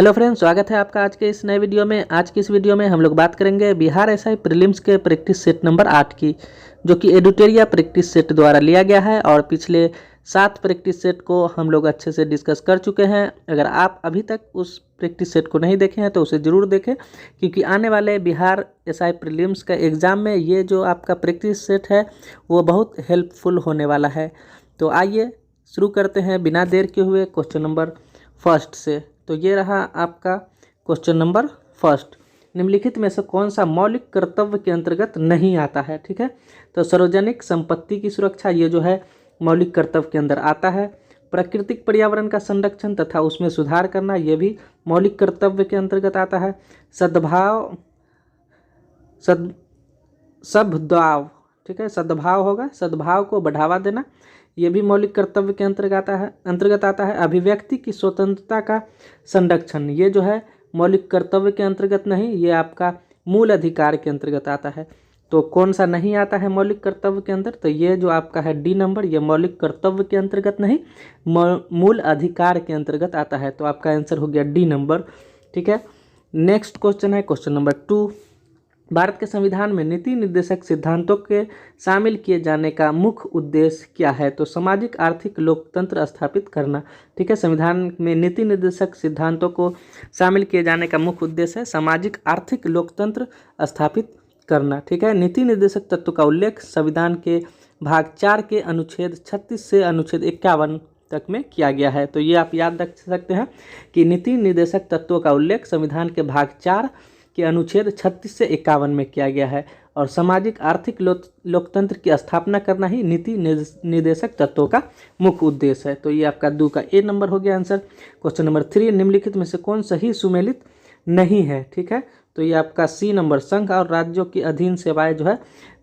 Hello friends, स्वागत है आपका आज के इस नए वीडियो में। आज की इस वीडियो में हम लोग बात करेंगे बिहार एसआई प्रीलिम्स के प्रैक्टिस सेट नंबर 8 की, जो कि एडुटेरिया प्रैक्टिस सेट द्वारा लिया गया है। और पिछले 7 प्रैक्टिस सेट को हम लोग अच्छे से डिस्कस कर चुके हैं। अगर आप अभी तक उस प्रैक्टिस सेट को नहीं देखे हैं तो उसे ज़रूर देखें, क्योंकि आने वाले बिहार एसआई प्रीलिम्स का एग्ज़ाम में ये जो आपका प्रैक्टिस सेट है वो बहुत हेल्पफुल होने वाला है। तो आइए शुरू करते हैं बिना देर के हुए क्वेश्चन नंबर फर्स्ट से। तो ये रहा आपका क्वेश्चन नंबर फर्स्ट। निम्नलिखित में से कौन सा मौलिक कर्तव्य के अंतर्गत नहीं आता है? ठीक है, तो सार्वजनिक संपत्ति की सुरक्षा ये जो है मौलिक कर्तव्य के अंदर आता है। प्राकृतिक पर्यावरण का संरक्षण तथा उसमें सुधार करना ये भी मौलिक कर्तव्य के अंतर्गत आता है। सद्भाव सद्भाव ठीक है, सद्भाव होगा, सद्भाव को बढ़ावा देना ये भी मौलिक कर्तव्य के अंतर्गत आता है। अभिव्यक्ति की स्वतंत्रता का संरक्षण ये जो है मौलिक कर्तव्य के अंतर्गत नहीं, ये आपका मूल अधिकार के अंतर्गत आता है। तो कौन सा नहीं आता है मौलिक कर्तव्य के अंदर? तो ये जो आपका है डी नंबर, ये मौलिक कर्तव्य के अंतर्गत नहीं, मूल अधिकार के अंतर्गत आता है। तो आपका आंसर हो गया डी नंबर। ठीक है, नेक्स्ट क्वेश्चन है क्वेश्चन नंबर 2। भारत के संविधान में नीति निर्देशक सिद्धांतों के शामिल किए जाने का मुख्य उद्देश्य क्या है? तो सामाजिक आर्थिक लोकतंत्र स्थापित करना। ठीक है, संविधान में नीति निर्देशक सिद्धांतों को शामिल किए जाने का मुख्य उद्देश्य है सामाजिक आर्थिक लोकतंत्र स्थापित करना। ठीक है, नीति निर्देशक तत्व का उल्लेख संविधान के भाग 4 के अनुच्छेद 36 से अनुच्छेद 51 तक में किया गया है। तो ये आप याद रख सकते हैं कि नीति निर्देशक तत्वों का उल्लेख संविधान के भाग 4 के अनुच्छेद 36 से 51 में किया गया है। और सामाजिक आर्थिक लोकतंत्र की स्थापना करना ही नीति निर्देशक तत्वों का मुख्य उद्देश्य है। तो ये आपका 2 का ए नंबर हो गया आंसर। क्वेश्चन नंबर 3, निम्नलिखित में से कौन सही सुमेलित नहीं है? ठीक है, तो ये आपका सी नंबर, संघ और राज्यों की अधीन सेवाएं जो है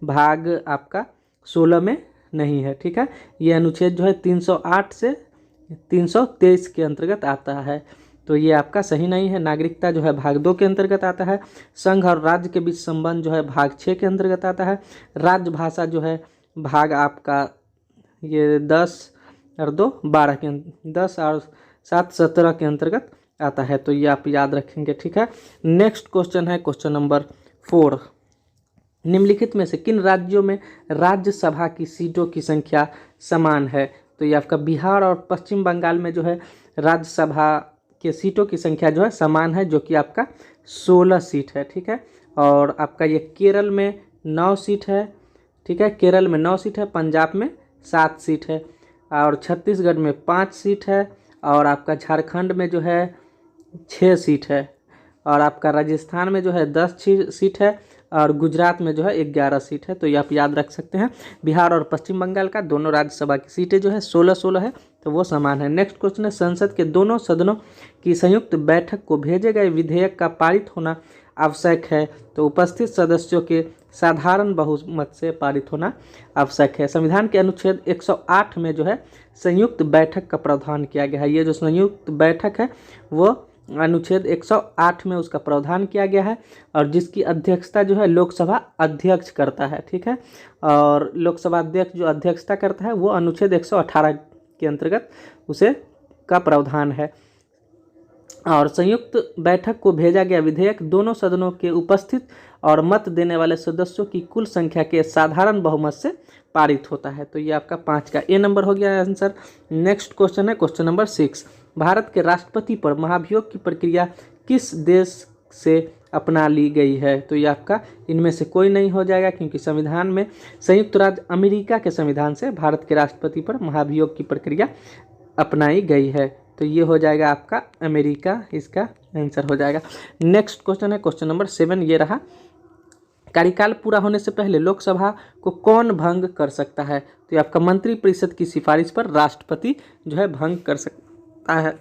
भाग आपका 16 में नहीं है। ठीक है, ये अनुच्छेद जो है 308 से 323 के अंतर्गत आता है। तो ये आपका सही नहीं है। नागरिकता जो है भाग 2 के अंतर्गत आता है। संघ और राज्य के बीच संबंध जो है भाग 6 के अंतर्गत आता है। राजभाषा जो है भाग आपका ये 10 और 2 12 के 10 और 7 17 के अंतर्गत आता है। तो ये आप याद रखेंगे। ठीक है, नेक्स्ट क्वेश्चन है क्वेश्चन नंबर 4। निम्नलिखित में से किन राज्यों में राज्यसभा की सीटों की संख्या समान है? तो ये आपका बिहार और पश्चिम बंगाल में जो है राज्यसभा के सीटों की संख्या जो है समान है, जो कि आपका 16 सीट है। ठीक है, और आपका ये केरल में 9 सीट है। ठीक है, केरल में 9 सीट है, पंजाब में 7 सीट है, और छत्तीसगढ़ में 5 सीट है, और आपका झारखंड में जो है 6 सीट है, और आपका राजस्थान में जो है 10 सीट है, और गुजरात में जो है 11 सीट है। तो ये आप याद रख सकते हैं। बिहार और पश्चिम बंगाल का दोनों राज्यसभा की सीटें जो है 16-16 है, तो वो समान है। नेक्स्ट क्वेश्चन है, संसद के दोनों सदनों की संयुक्त बैठक को भेजे गए विधेयक का पारित होना आवश्यक है। तो उपस्थित सदस्यों के साधारण बहुमत से पारित होना आवश्यक है। संविधान के अनुच्छेद 108 में जो है संयुक्त बैठक का प्रावधान किया गया है। ये जो संयुक्त बैठक है वो अनुच्छेद 108 में उसका प्रावधान किया गया है, और जिसकी अध्यक्षता जो है लोकसभा अध्यक्ष करता है। ठीक है, और लोकसभा अध्यक्ष जो अध्यक्षता करता है वो अनुच्छेद 118 के अंतर्गत उसे का प्रावधान है। और संयुक्त बैठक को भेजा गया विधेयक दोनों सदनों के उपस्थित और मत देने वाले सदस्यों की कुल संख्या के साधारण बहुमत से पारित होता है। तो ये आपका 5 का ए नंबर हो गया आंसर। नेक्स्ट क्वेश्चन है क्वेश्चन नंबर 6। भारत के राष्ट्रपति पर महाभियोग की प्रक्रिया किस देश से अपना ली गई है? तो ये आपका इनमें से कोई नहीं हो जाएगा, क्योंकि संविधान में संयुक्त राज्य अमेरिका के संविधान से भारत के राष्ट्रपति पर महाभियोग की प्रक्रिया अपनाई गई है। तो ये हो जाएगा आपका अमेरिका, इसका आंसर हो जाएगा। नेक्स्ट क्वेश्चन है क्वेश्चन नंबर 7। ये रहा, कार्यकाल पूरा होने से पहले लोकसभा को कौन भंग कर सकता है? तो ये आपका मंत्रिपरिषद की सिफारिश पर राष्ट्रपति जो है भंग कर सकता है।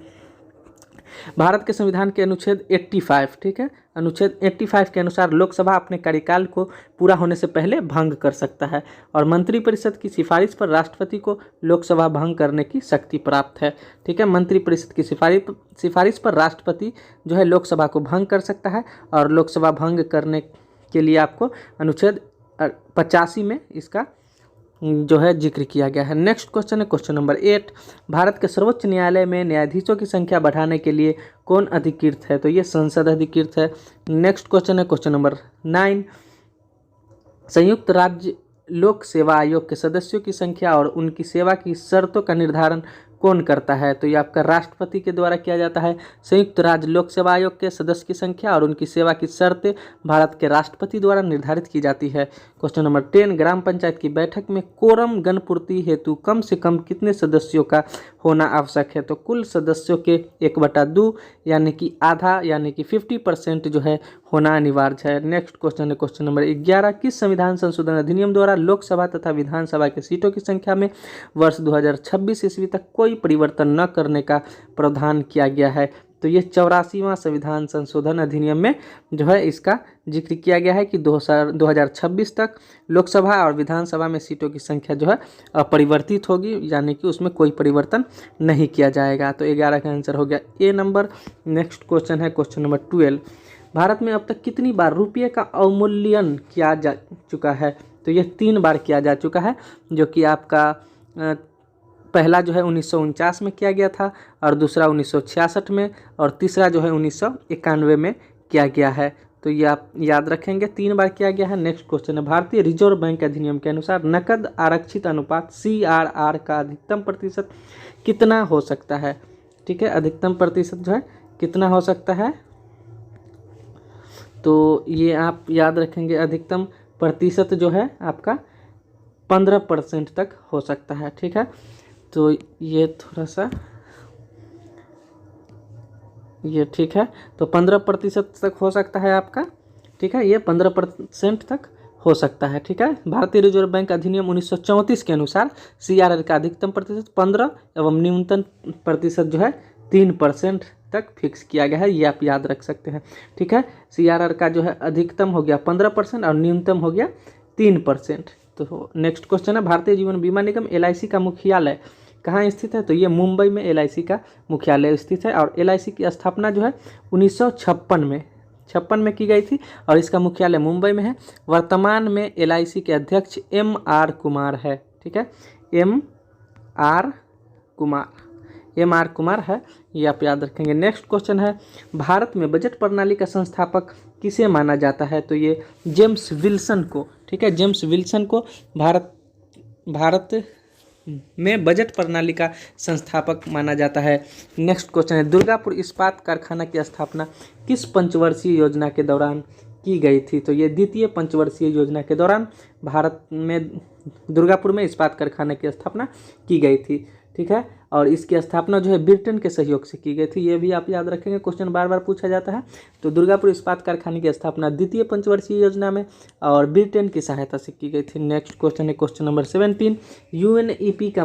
भारत के संविधान के अनुच्छेद 85, ठीक है, अनुच्छेद 85 के अनुसार लोकसभा अपने कार्यकाल को पूरा होने से पहले भंग कर सकता है, और मंत्रिपरिषद की सिफारिश पर राष्ट्रपति को लोकसभा भंग करने की शक्ति प्राप्त है। ठीक है, मंत्रिपरिषद की सिफारिश पर राष्ट्रपति जो है लोकसभा को भंग कर सकता है, और लोकसभा भंग करने के लिए आपको अनुच्छेद 85 में इसका जो है जिक्र किया गया है। नेक्स्ट क्वेश्चन है क्वेश्चन नंबर 8, भारत के सर्वोच्च न्यायालय में न्यायाधीशों की संख्या बढ़ाने के लिए कौन अधिकृत है? तो ये संसद अधिकृत है। नेक्स्ट क्वेश्चन है क्वेश्चन नंबर 9, संयुक्त राज्य लोक सेवा आयोग के सदस्यों की संख्या और उनकी सेवा की शर्तों का निर्धारण कौन करता है? तो ये आपका राष्ट्रपति के द्वारा किया जाता है। संयुक्त राज्य लोक सेवा आयोग के सदस्य की संख्या और उनकी सेवा की शर्तें भारत के राष्ट्रपति द्वारा निर्धारित की जाती है। क्वेश्चन नंबर 10, ग्राम पंचायत की बैठक में कोरम गणपूर्ति हेतु कम से कम कितने सदस्यों का होना आवश्यक है? तो कुल सदस्यों के 1/2 यानी कि आधा यानी कि 50% जो है होना अनिवार्य है। नेक्स्ट क्वेश्चन है क्वेश्चन नंबर 11, किस संविधान संशोधन अधिनियम द्वारा लोकसभा तथा विधानसभा के सीटों की संख्या में वर्ष 2026 ईस्वी तक कोई परिवर्तन न करने का प्रावधान किया गया है? तो ये 84वां संविधान संशोधन अधिनियम में जो है इसका जिक्र किया गया है कि 2026 तक लोकसभा और विधानसभा में सीटों की संख्या जो है अपरिवर्तित होगी, यानी कि उसमें कोई परिवर्तन नहीं किया जाएगा। तो 11 का आंसर हो गया ए नंबर। नेक्स्ट क्वेश्चन है क्वेश्चन नंबर 12, भारत में अब तक कितनी बार रुपये का अवमूल्यन किया जा चुका है? तो ये 3 बार किया जा चुका है, जो कि आपका पहला जो है 1949 में किया गया था और दूसरा 1966 में और तीसरा जो है 1991 में किया गया है। तो ये आप याद रखेंगे, 3 बार किया गया है। नेक्स्ट क्वेश्चन है, भारतीय रिजर्व बैंक अधिनियम के अनुसार नकद आरक्षित अनुपात CRR का अधिकतम प्रतिशत कितना हो सकता है? ठीक है, अधिकतम प्रतिशत जो है कितना हो सकता है? तो ये आप याद रखेंगे, अधिकतम प्रतिशत जो है आपका 15% तक हो सकता है। ठीक है, तो ये थोड़ा सा ये ठीक है, तो 15% तक हो सकता है आपका। ठीक है, ये 15% तक हो सकता है। ठीक है, भारतीय रिजर्व बैंक अधिनियम 1934 के अनुसार CRR का अधिकतम प्रतिशत 15 एवं न्यूनतम प्रतिशत जो है 3% तक फिक्स किया गया है, ये आप याद रख सकते हैं। ठीक है, CRR का जो है अधिकतम हो गया 15% और न्यूनतम हो गया 3%। तो नेक्स्ट क्वेश्चन है, भारतीय जीवन बीमा निगम LIC का मुख्यालय कहाँ स्थित है? तो ये मुंबई में LIC का मुख्यालय स्थित है और LIC की स्थापना जो है 1956 में की गई थी और इसका मुख्यालय मुंबई में है। वर्तमान में LIC के अध्यक्ष MR कुमार है। ठीक है, MR कुमार है, ये आप याद रखेंगे। नेक्स्ट क्वेश्चन है, भारत में बजट प्रणाली का संस्थापक किसे माना जाता है? तो ये जेम्स विल्सन को। ठीक है, जेम्स विल्सन को भारत में बजट प्रणाली का संस्थापक माना जाता है। नेक्स्ट क्वेश्चन है, दुर्गापुर इस्पात कारखाना की स्थापना किस पंचवर्षीय योजना के दौरान की गई थी? तो ये द्वितीय पंचवर्षीय योजना के दौरान भारत में दुर्गापुर में इस्पात कारखाने की स्थापना की गई थी। ठीक है, और इसकी स्थापना जो है ब्रिटेन के सहयोग से की गई थी, ये भी आप याद रखेंगे, क्वेश्चन बार बार पूछा जाता है। तो दुर्गापुर इस्पात कारखाने की स्थापना द्वितीय पंचवर्षीय योजना में और ब्रिटेन की सहायता से की गई थी। नेक्स्ट क्वेश्चन है क्वेश्चन नंबर 17, UNEP का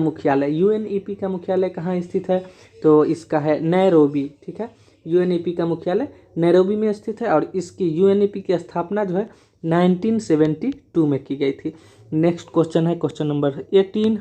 मुख्यालय कहाँ स्थित है? तो इसका है नैरोबी। ठीक है, UNEP का मुख्यालय नैरोबी में स्थित है और इसकी UNEP की स्थापना जो है 1972 में की गई थी। नेक्स्ट क्वेश्चन है क्वेश्चन नंबर 18,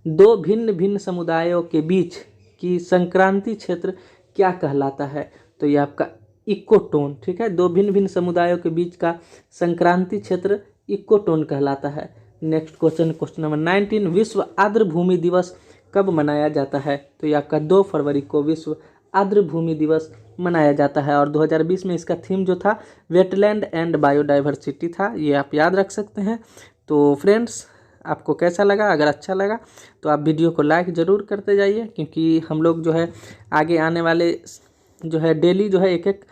दो भिन्न भिन्न समुदायों के बीच की संक्रांति क्षेत्र क्या कहलाता है? तो ये आपका इकोटोन। ठीक है, दो भिन्न भिन्न समुदायों के बीच का संक्रांति क्षेत्र इकोटोन कहलाता है। नेक्स्ट क्वेश्चन नंबर 19, विश्व आर्द्र भूमि दिवस कब मनाया जाता है? तो ये आपका 2 फरवरी को विश्व आर्द्र भूमि दिवस मनाया जाता है और 2020 में इसका थीम जो था वेटलैंड एंड बायोडाइवर्सिटी था, ये आप याद रख सकते हैं। तो फ्रेंड्स, आपको कैसा लगा? अगर अच्छा लगा तो आप वीडियो को लाइक ज़रूर करते जाइए, क्योंकि हम लोग जो है आगे आने वाले जो है डेली जो है एक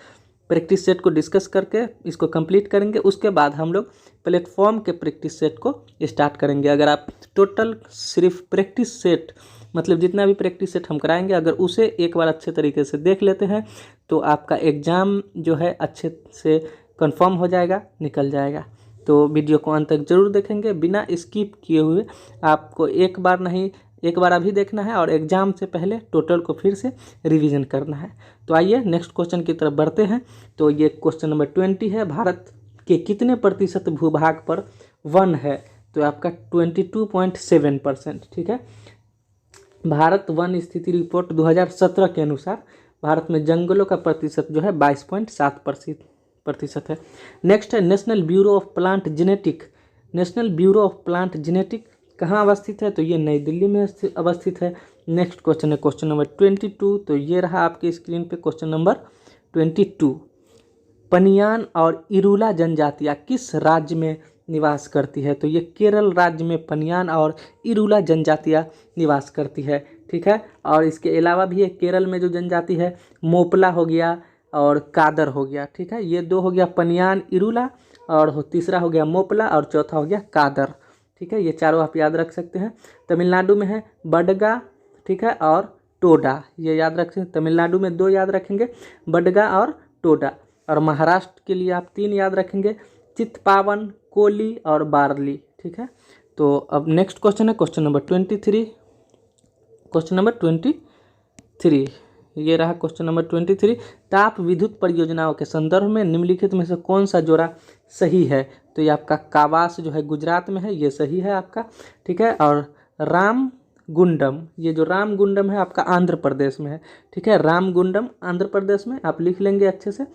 प्रैक्टिस सेट को डिस्कस करके इसको कंप्लीट करेंगे। उसके बाद हम लोग प्लेटफॉर्म के प्रैक्टिस सेट को स्टार्ट करेंगे। अगर आप टोटल सिर्फ प्रैक्टिस सेट मतलब जितना भी प्रैक्टिस सेट हम कराएंगे, अगर उसे एक बार अच्छे तरीके से देख लेते हैं तो आपका एग्ज़ाम जो है अच्छे से कंफर्म हो जाएगा, निकल जाएगा। तो वीडियो को अंत तक जरूर देखेंगे, बिना स्किप किए हुए। आपको एक बार अभी देखना है और एग्ज़ाम से पहले टोटल को फिर से रिवीजन करना है। तो आइए नेक्स्ट क्वेश्चन की तरफ बढ़ते हैं। तो ये क्वेश्चन नंबर 20 है, भारत के कितने प्रतिशत भूभाग पर वन है? तो आपका 22.7%। ठीक है, भारत वन स्थिति रिपोर्ट 2017 के अनुसार भारत में जंगलों का प्रतिशत जो है 22.7% है। नेक्स्ट है, national bureau of plant genetic national bureau of plant genetic कहाँ अवस्थित है? तो ये नई दिल्ली में अवस्थित है। नेक्स्ट क्वेश्चन है क्वेश्चन नंबर 22। तो ये रहा आपके स्क्रीन पे क्वेश्चन नंबर 22। पनियान और इरूला जनजातियाँ किस राज्य में निवास करती है? तो ये केरल राज्य में पनियान और इरूला जनजातियाँ निवास करती है, ठीक है। और इसके अलावा भी एक केरल में जो जनजाति है मोपला हो गया और कादर हो गया, ठीक है। ये दो हो गया पनियान इरूला, और तीसरा हो गया मोपला, और चौथा हो गया कादर, ठीक है। ये चारों आप याद रख सकते हैं। तमिलनाडु में है बडगा, ठीक है, और टोडा, ये याद रख सकते हैं। तमिलनाडु में 2 याद रखेंगे, बडगा और टोडा। और महाराष्ट्र के लिए आप 3 याद रखेंगे, चित्पावन, कोली और बार्ली, ठीक है। तो अब नेक्स्ट क्वेश्चन है क्वेश्चन नंबर 23। क्वेश्चन नंबर 23 ये रहा क्वेश्चन नंबर 23। ताप विद्युत परियोजनाओं के संदर्भ में निम्नलिखित में से कौन सा जोड़ा सही है? तो ये आपका कावास जो है गुजरात में है, ये सही है आपका, ठीक है। और रामगुंडम, ये जो रामगुंडम है आपका आंध्र प्रदेश में है, ठीक है। रामगुंडम आंध्र प्रदेश में, आप लिख लेंगे अच्छे से।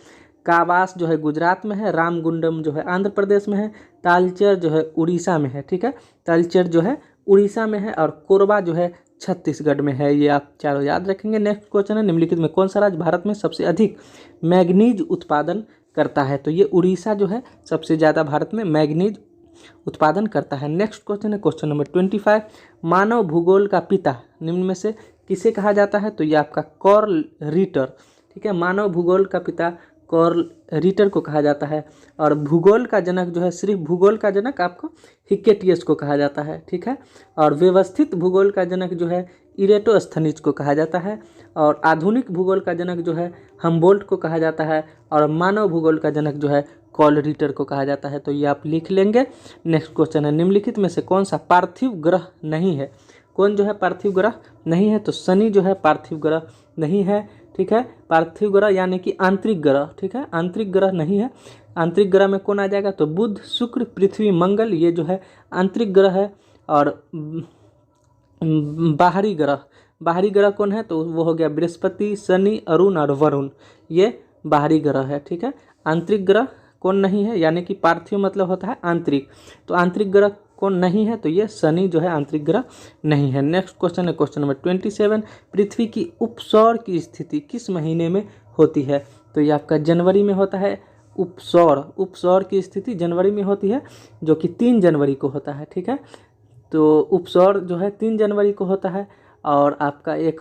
कावास जो है गुजरात में है, रामगुंडम जो है आंध्र प्रदेश में है, तालचेर जो है उड़ीसा में है, ठीक है। तालचेर जो है उड़ीसा में है, और कोरबा जो है छत्तीसगढ़ में है। ये आप चारों याद रखेंगे। नेक्स्ट क्वेश्चन है निम्नलिखित में कौन सा राज्य भारत में सबसे अधिक मैग्नीज उत्पादन करता है? तो ये उड़ीसा जो है सबसे ज़्यादा भारत में मैग्नीज उत्पादन करता है। नेक्स्ट क्वेश्चन है क्वेश्चन नंबर 25। मानव भूगोल का पिता निम्न में से किसे कहा जाता है? तो ये आपका कार्ल रिटर, ठीक है। मानव भूगोल का पिता कार्ल रिटर को कहा जाता है। और भूगोल का जनक जो है, सिर्फ भूगोल का जनक आपको हिक्केटियस को कहा जाता है, ठीक है। और व्यवस्थित भूगोल का जनक जो है इरेटोस्थनीज को कहा जाता है। और आधुनिक भूगोल का जनक जो है हम्बोल्ट को कहा जाता है। और मानव भूगोल का जनक जो है कार्ल रिटर को कहा जाता है। तो ये आप लिख लेंगे। नेक्स्ट क्वेश्चन है निम्नलिखित में से कौन सा पार्थिव ग्रह नहीं है? कौन जो है पार्थिव ग्रह नहीं है? तो शनि जो है पार्थिव ग्रह नहीं है, ठीक है। पार्थिव ग्रह यानी कि आंतरिक ग्रह, ठीक है, आंतरिक ग्रह नहीं है। आंतरिक ग्रह में कौन आ जाएगा? तो बुध, शुक्र, पृथ्वी, मंगल, ये जो है आंतरिक ग्रह है। और बाहरी ग्रह कौन है? तो वो हो गया बृहस्पति, शनि, अरुण और वरुण, ये बाहरी ग्रह है, ठीक है। आंतरिक ग्रह कौन नहीं है? यानी कि पार्थिव मतलब होता है आंतरिक, तो आंतरिक ग्रह कौन नहीं है? तो ये शनि जो है आंतरिक ग्रह नहीं है। नेक्स्ट क्वेश्चन है क्वेश्चन नंबर 27। पृथ्वी की उपसौर की स्थिति किस महीने में होती है? तो ये आपका जनवरी में होता है। उपसौर की स्थिति जनवरी में होती है, जो कि 3 जनवरी को होता है, ठीक है। तो उपसौर जो है 3 जनवरी को होता है। और आपका एक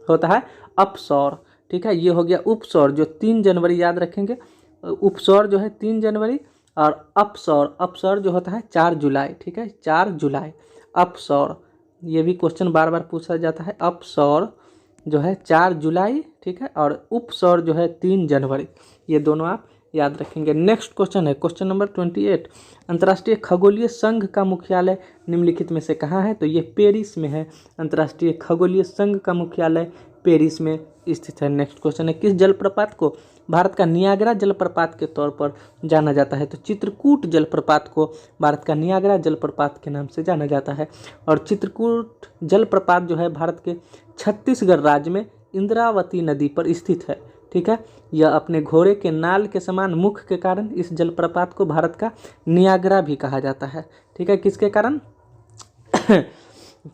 होता है अपसौर, ठीक है। ये हो गया उपसौर जो 3 जनवरी याद रखेंगे। उपसौर जो है 3 जनवरी, और अपसौर जो होता है 4 जुलाई, ठीक है, 4 जुलाई। अपसौर, ये भी क्वेश्चन बार बार पूछा जाता है। अपसौर जो है 4 जुलाई, ठीक है। और उपसौर जो है 3 जनवरी, ये दोनों आप याद रखेंगे। नेक्स्ट क्वेश्चन है क्वेश्चन नंबर 28। अंतर्राष्ट्रीय खगोलीय संघ का मुख्यालय निम्नलिखित में से कहाँ है? तो ये पेरिस में है। अंतर्राष्ट्रीय खगोलीय संघ का मुख्यालय पेरिस में स्थित है। नेक्स्ट क्वेश्चन है किस जलप्रपात को भारत का नियाग्रा जलप्रपात के तौर पर जाना जाता है? तो चित्रकूट जलप्रपात को भारत का नियाग्रा जलप्रपात के नाम से जाना जाता है। और चित्रकूट जलप्रपात जो है भारत के छत्तीसगढ़ राज्य में इंद्रावती नदी पर स्थित है, ठीक है। यह अपने घोड़े के नाल के समान मुख के कारण इस जलप्रपात को भारत का नियाग्रा भी कहा जाता है, ठीक है। किसके कारण?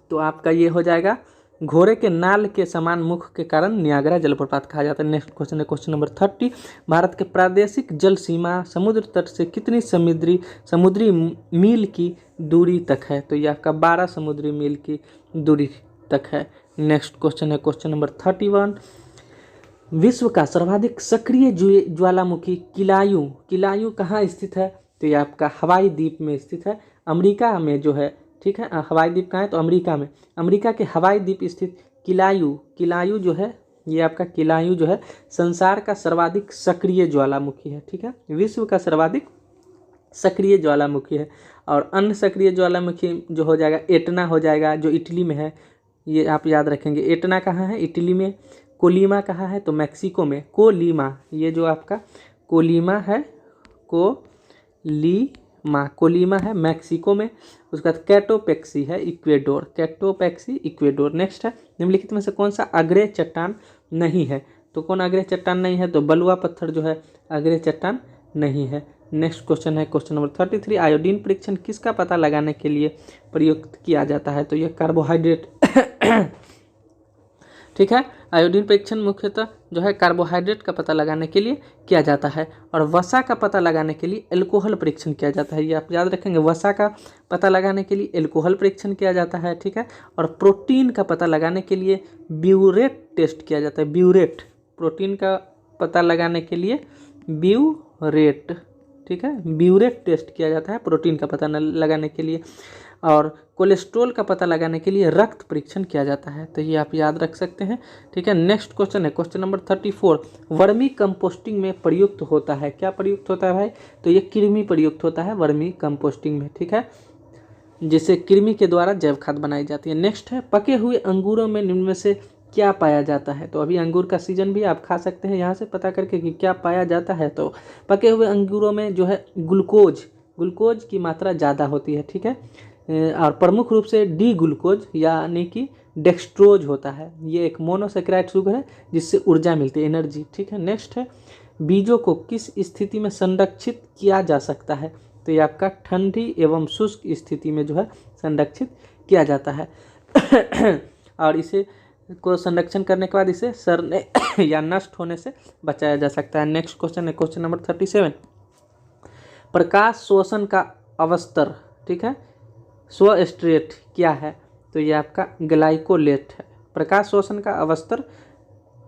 तो आपका ये हो जाएगा घोड़े के नाल के समान मुख के कारण नियाग्रा जलप्रपात कहा जाता है। नेक्स्ट क्वेश्चन है क्वेश्चन नंबर 30। भारत के प्रादेशिक जल सीमा समुद्र तट से कितनी समुद्री मील की दूरी तक है? तो यह आपका 12 समुद्री मील की दूरी तक है। नेक्स्ट क्वेश्चन है क्वेश्चन नंबर 31। विश्व का सर्वाधिक सक्रिय ज्वालामुखी किलायू कहाँ स्थित है? तो यह आपका हवाई द्वीप में स्थित है, अमेरिका में जो है, ठीक है। हवाई द्वीप कहाँ है? तो अमेरिका में। अमेरिका के हवाई द्वीप स्थित किलायू जो है, ये आपका किलायू जो है संसार का सर्वाधिक सक्रिय ज्वालामुखी है, ठीक है। विश्व का सर्वाधिक सक्रिय ज्वालामुखी है। और अन्य सक्रिय ज्वालामुखी जो हो जाएगा एटना हो जाएगा, जो इटली में है, ये आप याद रखेंगे। एटना कहाँ है? इटली में। कोलीमा कहाँ है? तो मैक्सिको में। कोलीमा, ये जो आपका कोलीमा है, कोलीमा है मैक्सिको में। उसके बाद कैटोपेक्सी है इक्वेडोर। नेक्स्ट है निम्नलिखित में से कौन सा अग्रय चट्टान नहीं है? तो कौन अग्रय चट्टान नहीं है? तो बलुआ पत्थर जो है अग्रय चट्टान नहीं है। नेक्स्ट क्वेश्चन है क्वेश्चन नंबर 33, आयोडीन परीक्षण किसका पता लगाने के लिए प्रयुक्त किया जाता है? तो ये कार्बोहाइड्रेट ठीक है, आयोडीन परीक्षण मुख्यतः जो है कार्बोहाइड्रेट का पता लगाने के लिए किया जाता है, और वसा का पता लगाने के लिए एल्कोहल परीक्षण किया जाता है। ये आप याद रखेंगे, वसा का पता लगाने के लिए एल्कोहल परीक्षण किया जाता है, ठीक है। और प्रोटीन का पता लगाने के लिए ब्यूरेट टेस्ट किया जाता है, ब्यूरेट, प्रोटीन का पता लगाने के लिए ब्यूरेट, ठीक है, ब्यूरेट टेस्ट किया जाता है प्रोटीन का पता लगाने के लिए। और कोलेस्ट्रॉल का पता लगाने के लिए रक्त परीक्षण किया जाता है, तो ये आप याद रख सकते हैं, ठीक है। नेक्स्ट क्वेश्चन है क्वेश्चन नंबर 34, वर्मी कंपोस्टिंग में प्रयुक्त होता है, क्या प्रयुक्त होता है भाई? तो ये कृमि प्रयुक्त होता है वर्मी कंपोस्टिंग में, ठीक है, जिससे कृमि के द्वारा जैव खाद बनाई जाती है। नेक्स्ट है, पके हुए अंगूरों में निम्न में से क्या पाया जाता है? तो अभी अंगूर का सीजन भी, आप खा सकते हैं यहाँ से पता करके कि क्या पाया जाता है। तो पके हुए अंगूरों में जो है ग्लूकोज की मात्रा ज़्यादा होती है, ठीक है, और प्रमुख रूप से डी ग्लूकोज यानी कि डेक्सट्रोज होता है। ये एक मोनोसेकेराइड शुगर है जिससे ऊर्जा मिलती है, एनर्जी, ठीक है। नेक्स्ट है, बीजों को किस स्थिति में संरक्षित किया जा सकता है? तो ये आपका ठंडी एवं शुष्क स्थिति में जो है संरक्षित किया जाता है और इसे को संरक्षण करने के बाद इसे सड़ने या नष्ट होने से बचाया जा सकता है। नेक्स्ट क्वेश्चन है क्वेश्चन नंबर 37, प्रकाश शोषण का अवस्तर, ठीक है, स्वस्ट्रेट क्या है? तो ये आपका ग्लाइकोलेट है। प्रकाश शोषण का अवस्तर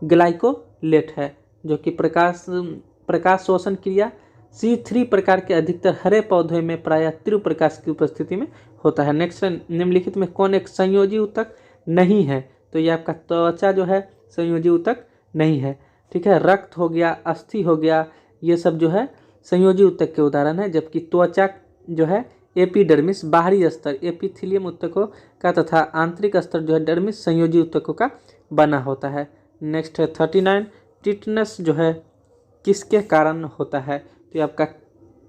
ग्लाइकोलेट है, जो कि प्रकाश शोषण क्रिया C3 प्रकार के अधिकतर हरे पौधे में प्रायः तीव्र प्रकाश की उपस्थिति में होता है। नेक्स्ट, निम्नलिखित में कौन एक संयोजी ऊतक नहीं है? तो ये आपका त्वचा जो है संयोजी ऊतक नहीं है, ठीक है। रक्त हो गया, अस्थि हो गया, ये सब जो है संयोजी ऊतक के उदाहरण है, जबकि त्वचा जो है एपिडर्मिस बाहरी स्तर एपिथेलियम ऊतकों का तथा आंतरिक स्तर जो है डर्मिस संयोजी ऊतकों का बना होता है। नेक्स्ट है 39, टिटनस जो है किसके कारण होता है? तो ये आपका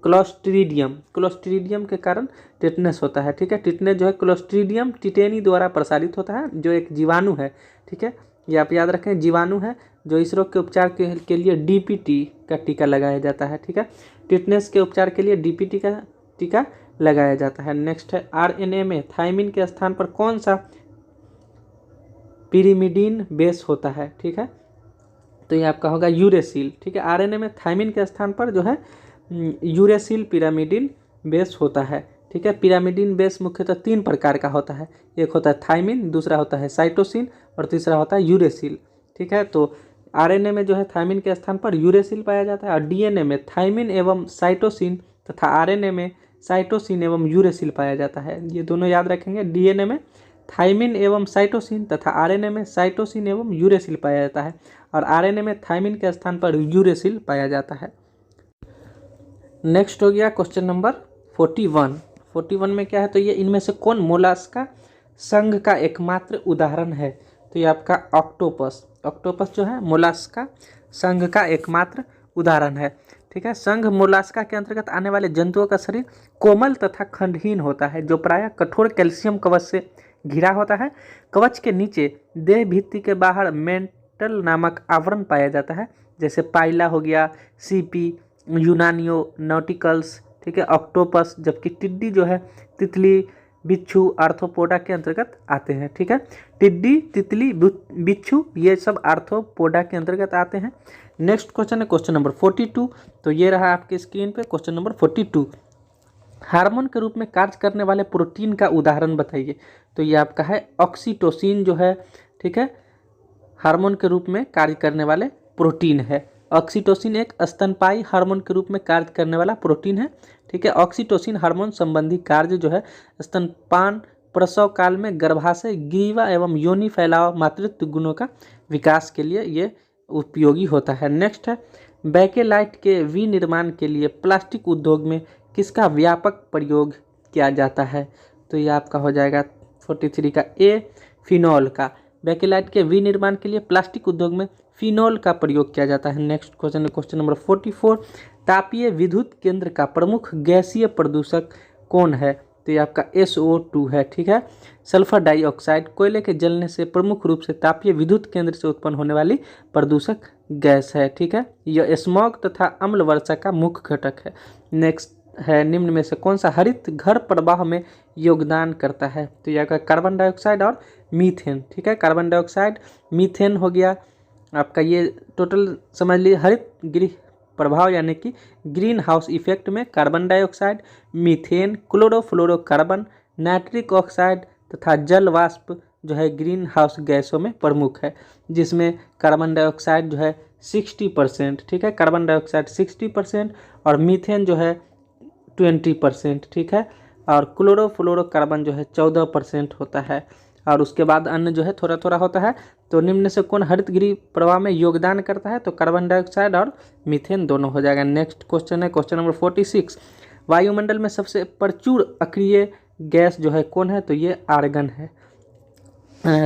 क्लोस्ट्रीडियम के कारण टिटनस होता है, ठीक है। टिटनस जो है क्लोस्ट्रीडियम टिटेनी द्वारा प्रसारित होता है, जो एक जीवाणु है, ठीक है, ये आप याद रखें, जीवाणु है जो इस रोग के उपचार के लिए DPT का टीका लगाया जाता है, ठीक है। टिटनस के उपचार के लिए DPT का टीका लगाया जाता है। नेक्स्ट है, RNA में थायमिन के स्थान पर कौन सा पिरिमिडीन बेस होता है? ठीक है, तो ये आपका होगा यूरेसिल, ठीक है। RNA में थायमिन के स्थान पर जो है यूरेसिल पिरामिडिन बेस होता है, ठीक है। पिरामिडिन बेस मुख्यतः 3 प्रकार का होता है, एक होता है थायमिन, दूसरा होता है साइटोसिन और तीसरा होता है यूरेसिल, ठीक है। तो RNA में जो है थायमिन के स्थान पर यूरेसिल पाया जाता है, और DNA में थायमिन एवं साइटोसिन तथा RNA में साइटोसिन एवं यूरेसिल पाया जाता है। ये दोनों याद रखेंगे, DNA में थायमिन एवं साइटोसिन तथा RNA में साइटोसिन एवं यूरेसिल पाया जाता है, और RNA में थायमिन के स्थान पर यूरेसिल पाया जाता है। नेक्स्ट हो गया क्वेश्चन नंबर 41 में क्या है? तो ये इनमें से कौन मोलास्का संघ का एकमात्र उदाहरण है? तो ये आपका ऑक्टोपस जो है मोलास्का संघ का एकमात्र उदाहरण है, ठीक है। संघ मोलास्का के अंतर्गत आने वाले जंतुओं का शरीर कोमल तथा खंडहीन होता है, जो प्रायः कठोर कैल्शियम कवच से घिरा होता है। कवच के नीचे देह भित्ति के बाहर मेंटल नामक आवरण पाया जाता है, जैसे पाइला हो गया, सीपी, यूनानियो, नॉटिकल्स, ठीक है, ऑक्टोपस। जबकि टिड्डी जो है तितली, बिच्छू, आर्थ्रोपोडा के अंतर्गत आते हैं, ठीक है। टिड्डी, तितली, बिच्छू ये सब आर्थ्रोपोडा के अंतर्गत आते हैं। नेक्स्ट क्वेश्चन है क्वेश्चन नंबर 42, तो ये रहा आपके स्क्रीन पे क्वेश्चन नंबर 42। हार्मोन के रूप में कार्य करने वाले प्रोटीन का उदाहरण बताइए। तो ये आपका है ऑक्सीटोसिन जो है, ठीक है, हार्मोन के रूप में कार्य करने वाले प्रोटीन है। ऑक्सीटोसिन एक स्तनपायी हार्मोन के रूप में कार्य करने वाला प्रोटीन है, ठीक है। ऑक्सीटोसिन हार्मोन संबंधी कार्य जो है स्तनपान, प्रसव काल में गर्भाशय, ग्रीवा एवं योनि फैलाव, मातृत्व गुणों का विकास के लिए ये उपयोगी होता है। नेक्स्ट है, बैकेलाइट के विनिर्माण के लिए प्लास्टिक उद्योग में किसका व्यापक प्रयोग किया जाता है? तो ये आपका हो जाएगा 43 का ए, फिनॉल का। बैकेलाइट के विनिर्माण के लिए प्लास्टिक उद्योग में फिनॉल का प्रयोग किया जाता है। नेक्स्ट क्वेश्चन है क्वेश्चन नंबर 44, तापीय विद्युत केंद्र का प्रमुख गैसीय प्रदूषक कौन है? तो ये आपका SO2 है, ठीक है। सल्फर डाइऑक्साइड कोयले के जलने से प्रमुख रूप से तापीय विद्युत केंद्र से उत्पन्न होने वाली प्रदूषक गैस है, ठीक है। यह स्मॉग तथा अम्ल वर्षा का मुख्य घटक है। नेक्स्ट है, निम्न में से कौन सा हरित घर प्रवाह में योगदान करता है? तो यह कार्बन डाइऑक्साइड और मीथेन, ठीक है। कार्बन डाइऑक्साइड, मीथेन हो गया आपका, ये टोटल समझ लीजिए हरित गृह प्रभाव यानी कि ग्रीन हाउस इफेक्ट में carbon dioxide, methane, chlorofluorocarbon, nitric oxide तथा जल वाष्प जो है ग्रीन हाउस गैसों में प्रमुख है, जिसमें कार्बन डाइऑक्साइड जो है 60%, ठीक है। कार्बन डाइऑक्साइड 60% और मीथेन जो है 20%, ठीक है। और क्लोरोफ्लोरोकार्बन जो है 14% होता है, और उसके बाद अन्य जो है थोड़ा थोड़ा होता है। तो निम्न से कौन हरित गृह प्रवाह में योगदान करता है? तो कार्बन डाइऑक्साइड और मीथेन दोनों हो जाएगा। नेक्स्ट क्वेश्चन है क्वेश्चन नंबर 46, वायुमंडल में सबसे प्रचुर अक्रिय गैस जो है कौन है? तो ये आर्गन है।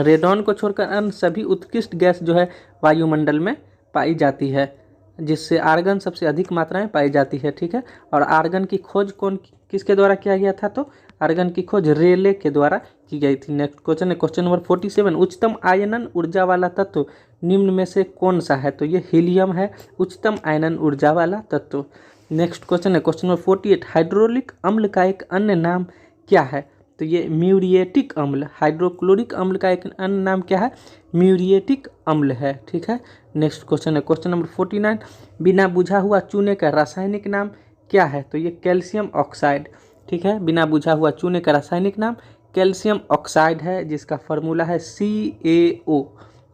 रेडॉन को छोड़कर अन्य सभी उत्कृष्ट गैस जो है वायुमंडल में पाई जाती है, जिससे आर्गन सबसे अधिक मात्रा में पाई जाती है, ठीक है। और आर्गन की खोज किसके द्वारा किया गया था? तो आर्गन की खोज रेले के द्वारा की गई थी। नेक्स्ट क्वेश्चन है क्वेश्चन नंबर 47, उच्चतम आयनन ऊर्जा वाला तत्व निम्न में से कौन सा है? तो ये हीलियम है, उच्चतम आयनन ऊर्जा वाला तत्व। नेक्स्ट क्वेश्चन है क्वेश्चन नंबर 48, हाइड्रोलिक अम्ल का एक अन्य नाम क्या है? तो ये म्यूरिएटिक अम्ल। हाइड्रोक्लोरिक अम्ल का एक अन्य नाम क्या है? म्यूरिएटिक अम्ल है, ठीक है। नेक्स्ट क्वेश्चन है क्वेश्चन नंबर 49, बिना बुझा हुआ चूने का रासायनिक नाम क्या है? तो ये कैल्शियम ऑक्साइड, ठीक है। बिना बुझा हुआ चूने का रासायनिक नाम कैल्शियम ऑक्साइड है, जिसका फार्मूला है CaO,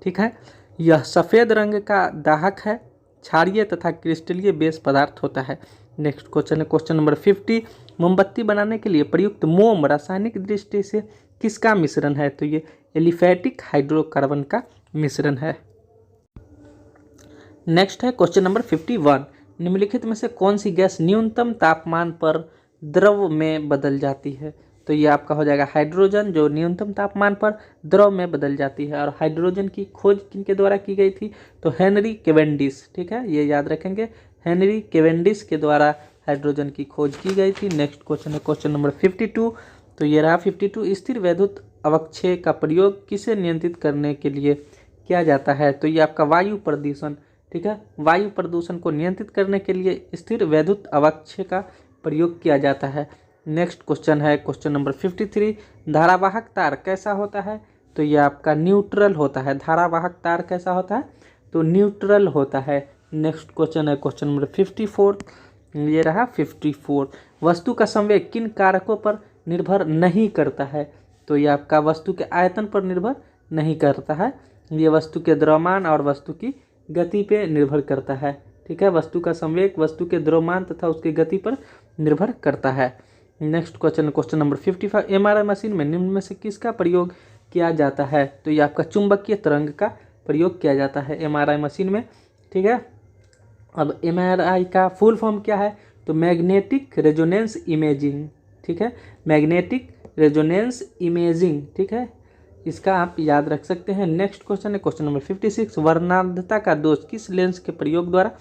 ठीक है। यह सफ़ेद रंग का दाहक है, क्षारीय तथा क्रिस्टलीय बेस पदार्थ होता है। नेक्स्ट क्वेश्चन है क्वेश्चन नंबर 50, मोमबत्ती बनाने के लिए प्रयुक्त मोम रासायनिक दृष्टि से किसका मिश्रण है? तो ये एलिफैटिक हाइड्रोकार्बन का मिश्रण है। नेक्स्ट है क्वेश्चन नंबर 51, निम्नलिखित में से कौन सी गैस न्यूनतम तापमान पर द्रव में बदल जाती है? तो ये आपका हो जाएगा हाइड्रोजन, जो न्यूनतम तापमान पर द्रव में बदल जाती है। और हाइड्रोजन की खोज किनके द्वारा की गई थी? तो हेनरी केवेंडिश, ठीक है, ये याद रखेंगे, हेनरी केवेंडिश के द्वारा हाइड्रोजन की खोज की गई थी। नेक्स्ट क्वेश्चन है क्वेश्चन नंबर 52, तो ये रहा 52, स्थिर वैद्युत अवक्षय का प्रयोग किसे नियंत्रित करने के लिए किया जाता है? तो ये आपका वायु प्रदूषण, ठीक है। वायु प्रदूषण को नियंत्रित करने के लिए स्थिर वैद्युत अवक्षय का प्रयोग किया जाता है। नेक्स्ट क्वेश्चन है क्वेश्चन नंबर 53, धारावाहक तार कैसा होता है? तो ये आपका न्यूट्रल होता है। धारावाहक तार कैसा होता है? तो न्यूट्रल होता है। नेक्स्ट क्वेश्चन है क्वेश्चन नंबर 54, ये रहा 54, वस्तु का संवेग किन कारकों पर निर्भर नहीं करता है? तो ये आपका वस्तु के आयतन पर निर्भर नहीं करता है, ये वस्तु के द्रव्यमान और वस्तु की गति पे निर्भर करता है, ठीक है। वस्तु का संवेग वस्तु के द्रव्यमान तथा उसकी गति पर निर्भर करता है। Next question question number 55, MRI machine में निम्न में से किसका प्रयोग किया जाता है? तो ये आपका चुंबकीय तरंग का प्रयोग किया जाता है MRI मशीन में, ठीक है। अब MRI का फुल फॉर्म क्या है? तो मैग्नेटिक रेजोनेंस इमेजिंग, ठीक है, मैग्नेटिक रेजोनेंस इमेजिंग, ठीक है, इसका आप याद रख सकते हैं। नेक्स्ट क्वेश्चन है क्वेश्चन नंबर 56, वर्णांधता का दोष किस लेंस के प्रयोग द्वारा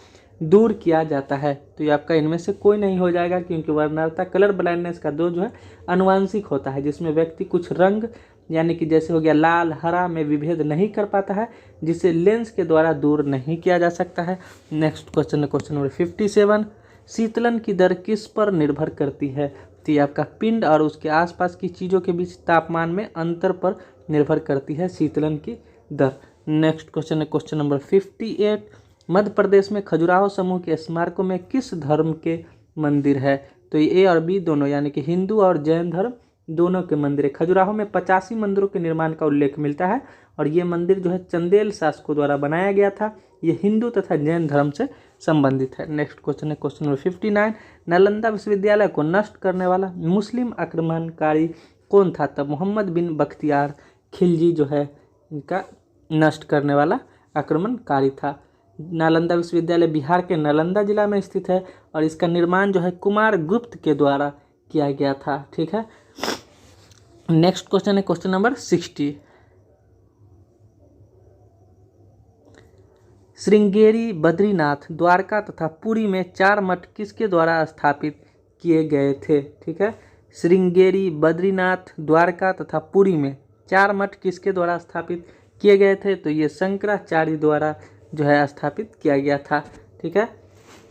दूर किया जाता है? तो ये आपका इनमें से कोई नहीं हो जाएगा, क्योंकि वर्णांधता कलर ब्लाइंडनेस का दोष जो है आनुवांशिक होता है, जिसमें व्यक्ति कुछ रंग यानी कि जैसे हो गया लाल हरा में विभेद नहीं कर पाता है, जिसे लेंस के द्वारा दूर नहीं किया जा सकता है। नेक्स्ट क्वेश्चन है क्वेश्चन नंबर 57, शीतलन की दर किस पर निर्भर करती है? तो ये आपका पिंड और उसके आसपास की चीज़ों के बीच तापमान में अंतर पर निर्भर करती है शीतलन की दर। नेक्स्ट क्वेश्चन है क्वेश्चन नंबर 58, मध्य प्रदेश में खजुराहो समूह के स्मारकों में किस धर्म के मंदिर है? तो ये A और B दोनों यानी कि हिंदू और जैन धर्म दोनों के मंदिर है। खजुराहो में 85 मंदिरों के निर्माण का उल्लेख मिलता है, और ये मंदिर जो है चंदेल शासकों द्वारा बनाया गया था। ये हिंदू तथा जैन धर्म से संबंधित है। नेक्स्ट क्वेश्चन है क्वेश्चन नंबर 59, नालंदा विश्वविद्यालय को नष्ट करने वाला मुस्लिम आक्रमणकारी कौन था? तब मोहम्मद बिन बख्तियार खिलजी जो है इनका नष्ट करने वाला आक्रमणकारी था। नालंदा विश्वविद्यालय बिहार के नालंदा जिला में स्थित है, और इसका निर्माण जो है कुमार गुप्त के द्वारा किया गया था, ठीक है। नेक्स्ट क्वेश्चन है क्वेश्चन नंबर 60, श्रृंगेरी, बद्रीनाथ, द्वारका तथा पुरी में 4 मठ किसके द्वारा स्थापित किए गए थे? ठीक है, श्रृंगेरी, बद्रीनाथ, द्वारका तथा पुरी में 4 मठ किसके द्वारा स्थापित किए गए थे? तो ये शंकराचार्य द्वारा जो है स्थापित किया गया था। ठीक है,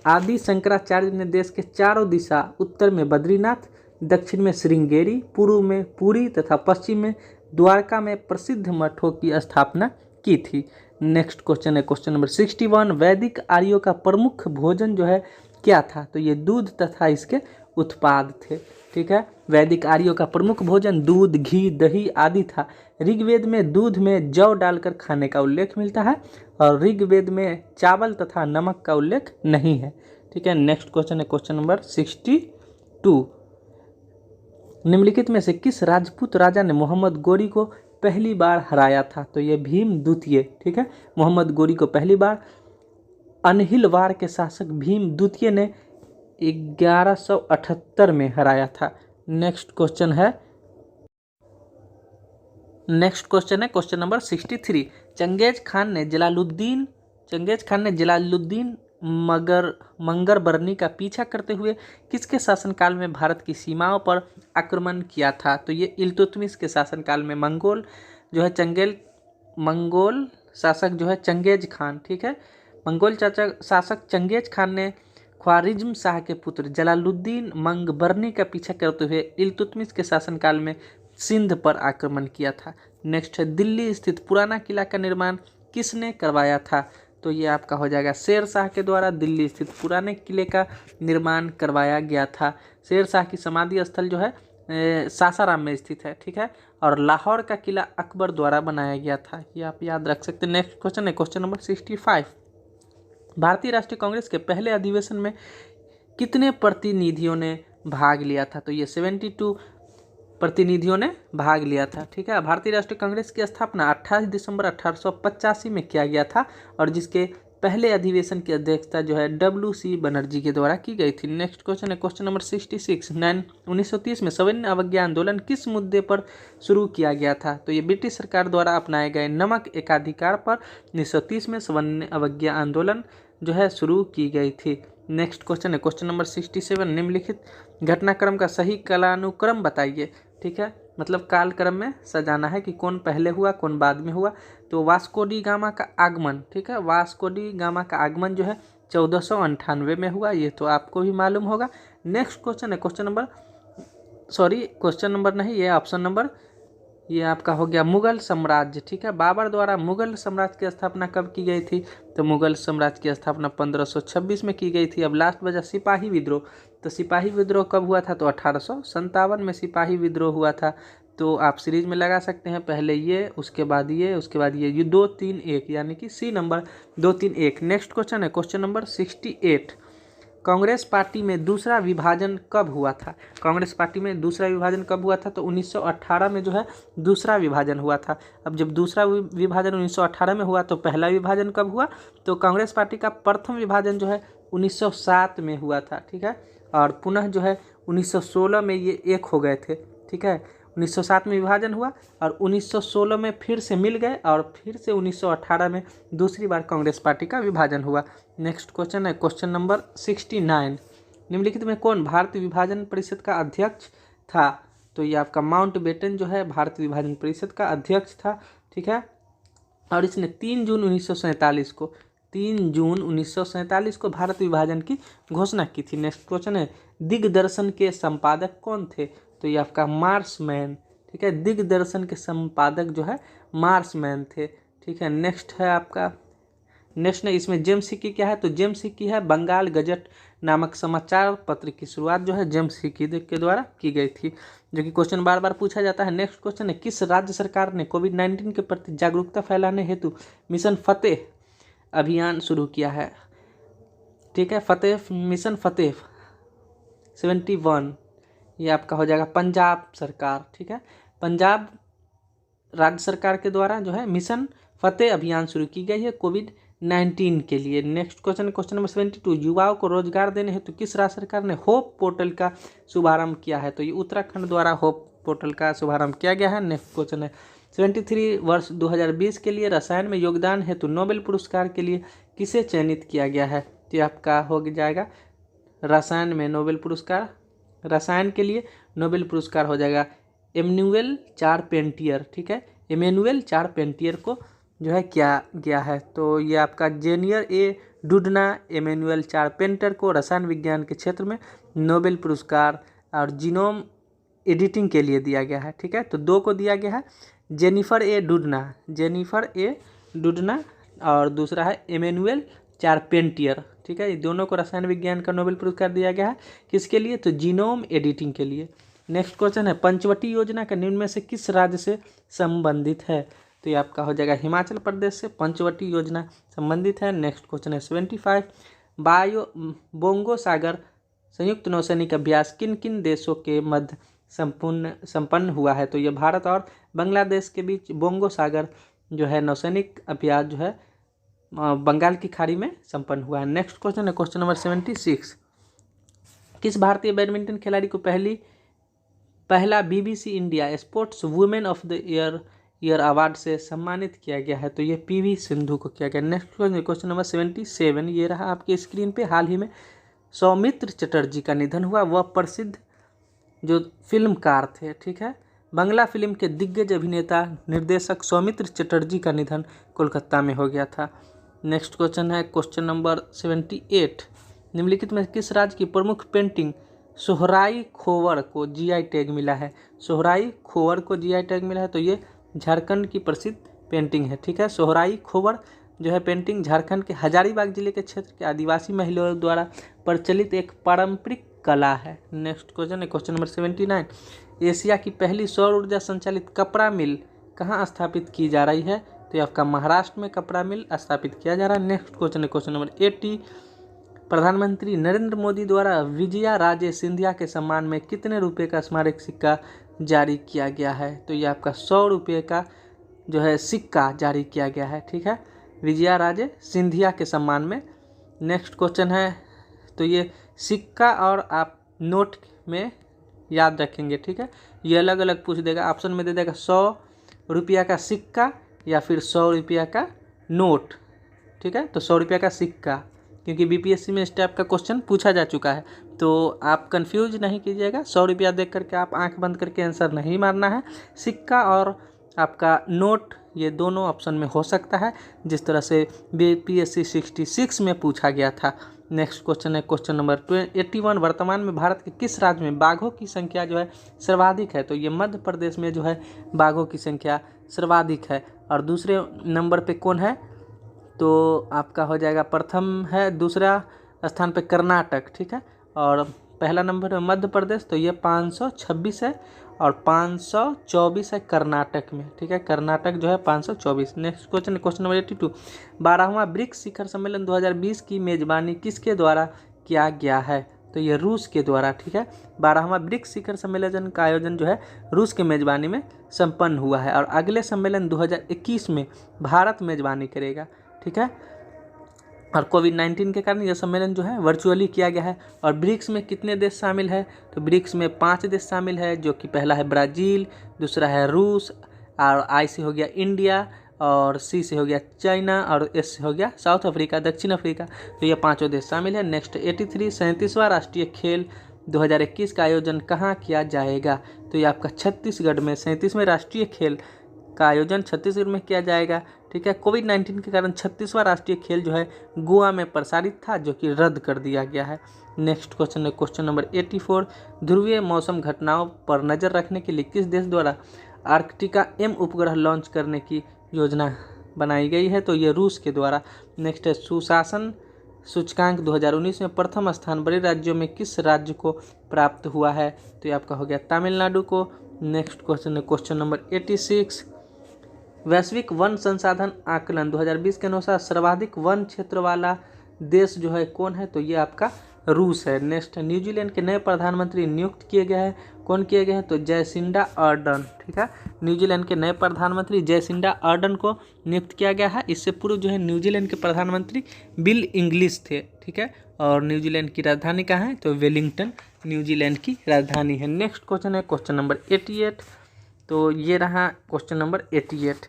आदि शंकराचार्य ने देश के चारों दिशा, उत्तर में बद्रीनाथ, दक्षिण में श्रृंगेरी, पूर्व में पुरी तथा पश्चिम में द्वारका में प्रसिद्ध मठों की स्थापना की थी। नेक्स्ट क्वेश्चन है क्वेश्चन नंबर 61। वैदिक आर्यों का प्रमुख भोजन जो है क्या था? तो ये दूध तथा इसके उत्पाद थे। ठीक है, वैदिक आर्यों का प्रमुख भोजन दूध, घी, दही आदि था। ऋग्वेद में दूध में जौ डालकर खाने का उल्लेख मिलता है और ऋग्वेद में चावल तथा नमक का उल्लेख नहीं है। ठीक है, नेक्स्ट क्वेश्चन है क्वेश्चन नंबर 62। निम्नलिखित में से किस राजपूत राजा ने मोहम्मद गोरी को पहली बार हराया था? तो ये भीम द्वितीय। ठीक है, मोहम्मद गोरी को पहली बार अनहिलवाड़ के शासक भीम द्वितीय ने 1178 में हराया था। नेक्स्ट क्वेश्चन है क्वेश्चन नंबर 63। चंगेज खान ने जलालुद्दीन मंगरबरनी का पीछा करते हुए किसके शासनकाल में भारत की सीमाओं पर आक्रमण किया था? तो ये इल्तुतमिश के शासनकाल में मंगोल शासक जो है चंगेज खान। ठीक है, मंगोल शासक चंगेज खान ने ख्वारिज्म शाह के पुत्र जलालुद्दीन मंगबरनी का पीछा करते हुए इल्तुतमिश के शासनकाल में सिंध पर आक्रमण किया था। नेक्स्ट है, दिल्ली स्थित पुराना किला का निर्माण किसने करवाया था? तो ये आपका हो जाएगा शेर शाह के द्वारा दिल्ली स्थित पुराने किले का निर्माण करवाया गया था। शेर शाह की समाधि स्थल जो है सासाराम में स्थित है। ठीक है, और लाहौर का किला अकबर द्वारा बनाया गया था। ये आप याद रख सकते हैं। नेक्स्ट क्वेश्चन है क्वेश्चन नंबर 65। भारतीय राष्ट्रीय कांग्रेस के पहले अधिवेशन में कितने प्रतिनिधियों ने भाग लिया था? तो ये 72 प्रतिनिधियों ने भाग लिया था। ठीक है, भारतीय राष्ट्रीय कांग्रेस की स्थापना 28 दिसंबर 1885 में किया गया था और जिसके पहले अधिवेशन की अध्यक्षता जो है WC बनर्जी के द्वारा की गई थी। नेक्स्ट क्वेश्चन है क्वेश्चन नंबर 66। 1930 में सविनय अवज्ञा आंदोलन किस मुद्दे पर शुरू किया गया था? तो ये ब्रिटिश सरकार द्वारा अपनाए गए नमक एकाधिकार पर 1930 में सविनय अवज्ञा आंदोलन जो है शुरू की गई थी। नेक्स्ट क्वेश्चन है क्वेश्चन नंबर 67। निम्नलिखित घटनाक्रम का सही कालानुक्रम बताइए। ठीक है, मतलब कालक्रम में सजाना है कि कौन पहले हुआ कौन बाद में हुआ। तो वास्को डी गामा का आगमन, ठीक है, वास्को डी गामा का आगमन जो है 1498 में हुआ। ये तो आपको भी मालूम होगा। नेक्स्ट क्वेश्चन है क्वेश्चन नंबर नहीं, ये ऑप्शन नंबर, ये आपका हो गया मुगल साम्राज्य। ठीक है, बाबर द्वारा मुगल साम्राज्य की स्थापना कब की गई थी? तो मुगल साम्राज्य की स्थापना 1526 में की गई थी। अब लास्ट बचा सिपाही विद्रोह। तो सिपाही विद्रोह कब हुआ था? तो 1857 में सिपाही विद्रोह हुआ था। तो आप सीरीज में लगा सकते हैं, पहले ये, उसके बाद ये, उसके बाद ये 2 3 1, यानी कि सी नंबर 2 3 1। नेक्स्ट क्वेश्चन है क्वेश्चन नंबर 68। कांग्रेस पार्टी में दूसरा विभाजन कब हुआ था? कांग्रेस पार्टी में दूसरा विभाजन कब हुआ था? तो 1918 में जो है दूसरा विभाजन हुआ था। अब जब दूसरा विभाजन 1918 में हुआ तो पहला विभाजन कब हुआ? तो कांग्रेस पार्टी का प्रथम विभाजन जो है 1907 में हुआ था। ठीक है, और पुनः जो है 1916 में ये एक हो गए थे। ठीक है, 1907 में विभाजन हुआ और 1916 में फिर से मिल गए और फिर से 1918 में दूसरी बार कांग्रेस पार्टी का विभाजन हुआ। नेक्स्ट क्वेश्चन है क्वेश्चन नंबर 69। निम्नलिखित में कौन भारतीय विभाजन परिषद का अध्यक्ष था? तो ये आपका माउंटबेटन जो है भारतीय विभाजन परिषद का अध्यक्ष था। ठीक है, और इसने 3 जून 1947 को भारत विभाजन की घोषणा की थी। नेक्स्ट क्वेश्चन है दिग्दर्शन के संपादक कौन थे? तो ये आपका मार्समैन। ठीक है, दिग्दर्शन के संपादक जो है मार्समैन थे। ठीक है, नेक्स्ट है आपका, नेक्स्ट ने इसमें जेम्स हिकी क्या है? तो जेम्स हिकी है बंगाल गजट नामक समाचार पत्र की शुरुआत जो है जेम्स हिकी के द्वारा की गई थी, जो कि क्वेश्चन बार बार पूछा जाता है। नेक्स्ट क्वेश्चन है किस राज्य सरकार ने कोविड-19 के प्रति जागरूकता फैलाने हेतु मिशन फतेह अभियान शुरू किया है? ठीक है, मिशन फतेह 71, ये आपका हो जाएगा पंजाब सरकार। ठीक है, पंजाब राज्य सरकार के द्वारा जो है मिशन फतेह अभियान शुरू की गई है कोविड-19 के लिए। Next question number 72। युवाओं को रोजगार देने हेतु किस राज्य सरकार ने होप पोर्टल का शुभारंभ किया है? तो ये उत्तराखंड द्वारा होप पोर्टल का शुभारंभ किया गया है। नेक्स्ट क्वेश्चन है 73। वर्ष 2020 के लिए रसायन में योगदान हेतु नोबेल पुरस्कार के लिए किसे चयनित किया गया है? तो आपका हो जाएगा रसायन में नोबेल पुरस्कार रसायन के लिए नोबेल पुरस्कार हो जाएगा इमैनुएल चारपेंटियर, ठीक है, इमैनुएल चारपेंटियर को जो है क्या गया है। तो ये आपका जेनियर ए डुडना इमैनुएल चारपेंटर को रसायन विज्ञान के क्षेत्र में नोबेल पुरस्कार और जीनोम एडिटिंग के लिए दिया गया है, ठीक है। तो 2 को दिया गया है, जेनिफर ए डुडना और दूसरा है इमैनुएल चारपेंटियर, ठीक है। ये दोनों को रसायन विज्ञान का नोबेल पुरस्कार दिया गया है, किसके लिए, तो जीनोम एडिटिंग के लिए। नेक्स्ट क्वेश्चन है पंचवटी योजना का निम्न में से किस राज्य से संबंधित है। तो ये आपका हो जाएगा हिमाचल प्रदेश से पंचवटी योजना संबंधित है। नेक्स्ट क्वेश्चन है 75 बोंगो सागर संयुक्त नौसैनिक अभ्यास किन किन देशों के मध्य संपन्न हुआ है। तो ये भारत और बांग्लादेश के बीच बोंगो सागर जो है नौसैनिक अभ्यास जो है बंगाल की खाड़ी में संपन्न हुआ है। नेक्स्ट क्वेश्चन है क्वेश्चन नंबर 76 किस भारतीय बैडमिंटन खिलाड़ी को पहला BBC India sports women of the year award से सम्मानित किया गया है। तो ये PV सिंधु को किया गया। नेक्स्ट क्वेश्चन नंबर 77 ये रहा आपके स्क्रीन पे। हाल ही में सौमित्र चटर्जी का निधन हुआ, वह प्रसिद्ध जो फिल्मकार थे, ठीक है। बांग्ला फिल्म के दिग्गज अभिनेता निर्देशक सौमित्र चटर्जी का निधन कोलकाता में हो गया था। नेक्स्ट क्वेश्चन है क्वेश्चन नंबर 78 निम्नलिखित में किस राज्य की प्रमुख पेंटिंग सोहराई खोवर को GI टैग मिला है। सोहराई खोवर को GI टैग मिला है, तो ये झारखंड की प्रसिद्ध पेंटिंग है, ठीक है। सोहराई खोवर जो है पेंटिंग झारखंड के हजारीबाग जिले के क्षेत्र के आदिवासी महिलाओं द्वारा प्रचलित एक पारंपरिक कला है। नेक्स्ट क्वेश्चन है क्वेश्चन नंबर 79 एशिया की पहली सौर ऊर्जा संचालित कपड़ा मिल कहाँ स्थापित की जा रही है। तो ये आपका महाराष्ट्र में कपड़ा मिल स्थापित किया जा रहा है। नेक्स्ट क्वेश्चन है क्वेश्चन नंबर 80 प्रधानमंत्री नरेंद्र मोदी द्वारा विजया राजे सिंधिया के सम्मान में कितने रुपए का स्मारक सिक्का जारी किया गया है। तो ये आपका 100 रुपये का जो है सिक्का जारी किया गया है, ठीक है, विजया राजे सिंधिया के सम्मान में। नेक्स्ट क्वेश्चन है तो ये सिक्का और आप नोट में याद रखेंगे, ठीक है। ये अलग अलग पूछ देगा, ऑप्शन में दे देगा 100 रुपया का सिक्का या फिर 100 रुपया का नोट, ठीक है। तो 100 रुपया का सिक्का, क्योंकि BPSC में इस टाइप का क्वेश्चन पूछा जा चुका है, तो आप कंफ्यूज नहीं कीजिएगा। 100 रुपया देख करके आप आंख बंद करके आंसर नहीं मारना है। सिक्का और आपका नोट ये दोनों ऑप्शन में हो सकता है, जिस तरह से BPSC 66 में पूछा गया था। नेक्स्ट क्वेश्चन है क्वेश्चन नंबर 81 वर्तमान में भारत के किस राज्य में बाघों की संख्या जो है सर्वाधिक है। तो ये मध्य प्रदेश में जो है बाघों की संख्या सर्वाधिक है। और दूसरे नंबर पे कौन है, तो आपका हो जाएगा प्रथम है, दूसरा स्थान पे कर्नाटक, ठीक है, और पहला नंबर है मध्य प्रदेश, तो ये 526 है और 524 है कर्नाटक में, ठीक है, कर्नाटक जो है 524। नेक्स्ट क्वेश्चन क्वेश्चन नंबर 82 12वां ब्रिक्स शिखर सम्मेलन 2020 की मेजबानी किसके द्वारा किया गया है। तो ये रूस के द्वारा, ठीक है। 12वां ब्रिक्स शिखर सम्मेलन का आयोजन जो है रूस के मेजबानी में संपन्न हुआ है और अगले सम्मेलन 2021 में भारत मेजबानी करेगा, ठीक है। और कोविड-19 के कारण यह सम्मेलन जो है वर्चुअली किया गया है। और ब्रिक्स में कितने देश शामिल है, तो ब्रिक्स में 5 देश शामिल है, जो कि पहला है ब्राज़ील, दूसरा है रूस, और आई से हो गया इंडिया, और सी से हो गया चाइना, और एस से हो गया साउथ अफ्रीका, दक्षिण अफ्रीका। तो ये 5 देश शामिल है। नेक्स्ट 83 37वां राष्ट्रीय खेल 2021 का आयोजन कहाँ किया जाएगा। तो ये आपका छत्तीसगढ़ में 37वें राष्ट्रीय खेल का आयोजन छत्तीसगढ़ में किया जाएगा, ठीक है। कोविड-19 के कारण 36वां राष्ट्रीय खेल जो है गोवा में प्रसारित था, जो कि रद्द कर दिया गया है। नेक्स्ट क्वेश्चन है क्वेश्चन नंबर 84 ध्रुवीय मौसम घटनाओं पर नज़र रखने के लिए किस देश द्वारा आर्कटिका M उपग्रह लॉन्च करने की योजना बनाई गई है। तो ये रूस के द्वारा। नेक्स्ट है सुशासन सूचकांक 2019 में प्रथम स्थान बड़े राज्यों में किस राज्य को प्राप्त हुआ है। तो ये आपका हो गया तमिलनाडु को। नेक्स्ट क्वेश्चन है क्वेश्चन नंबर 86 वैश्विक वन संसाधन आकलन 2020 के अनुसार सर्वाधिक वन क्षेत्र वाला देश जो है कौन है। तो ये आपका रूस है। नेक्स्ट न्यूजीलैंड के नए प्रधानमंत्री नियुक्त किए गए हैं, कौन किए गए हैं, तो जैसिंडा अर्डन, ठीक है। न्यूजीलैंड के नए प्रधानमंत्री जैसिंडा अर्डन को नियुक्त किया गया है। इससे पूर्व जो है न्यूजीलैंड के प्रधानमंत्री बिल इंग्लिश थे, ठीक है। और न्यूजीलैंड की राजधानी कहाँ है, तो वेलिंगटन न्यूजीलैंड की राजधानी है। नेक्स्ट क्वेश्चन है क्वेश्चन नंबर 88, तो ये रहा क्वेश्चन नंबर 88।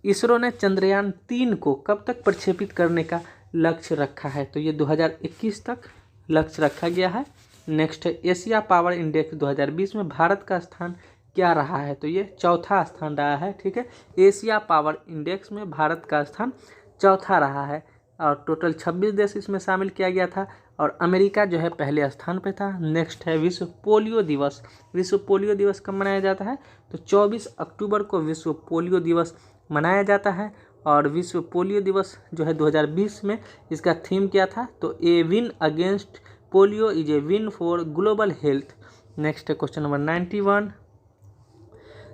इसरो ने चंद्रयान 3 को कब तक प्रक्षेपित करने का लक्ष्य रखा है। तो ये 2021 तक लक्ष्य रखा गया है, नेक्स्ट है एशिया पावर इंडेक्स 2020 में भारत का स्थान क्या रहा है, तो ये चौथा स्थान रहा है। ठीक है, एशिया पावर इंडेक्स में भारत का स्थान चौथा रहा है और टोटल 26 देश इसमें शामिल किया गया था और अमेरिका जो है पहले स्थान पे था। नेक्स्ट है विश्व पोलियो दिवस। विश्व पोलियो दिवस कब मनाया जाता है, तो 24 अक्टूबर को विश्व पोलियो दिवस मनाया जाता है और विश्व पोलियो दिवस जो है 2020 में इसका थीम क्या था, तो a win against polio is a win for global health. Next है question number 91,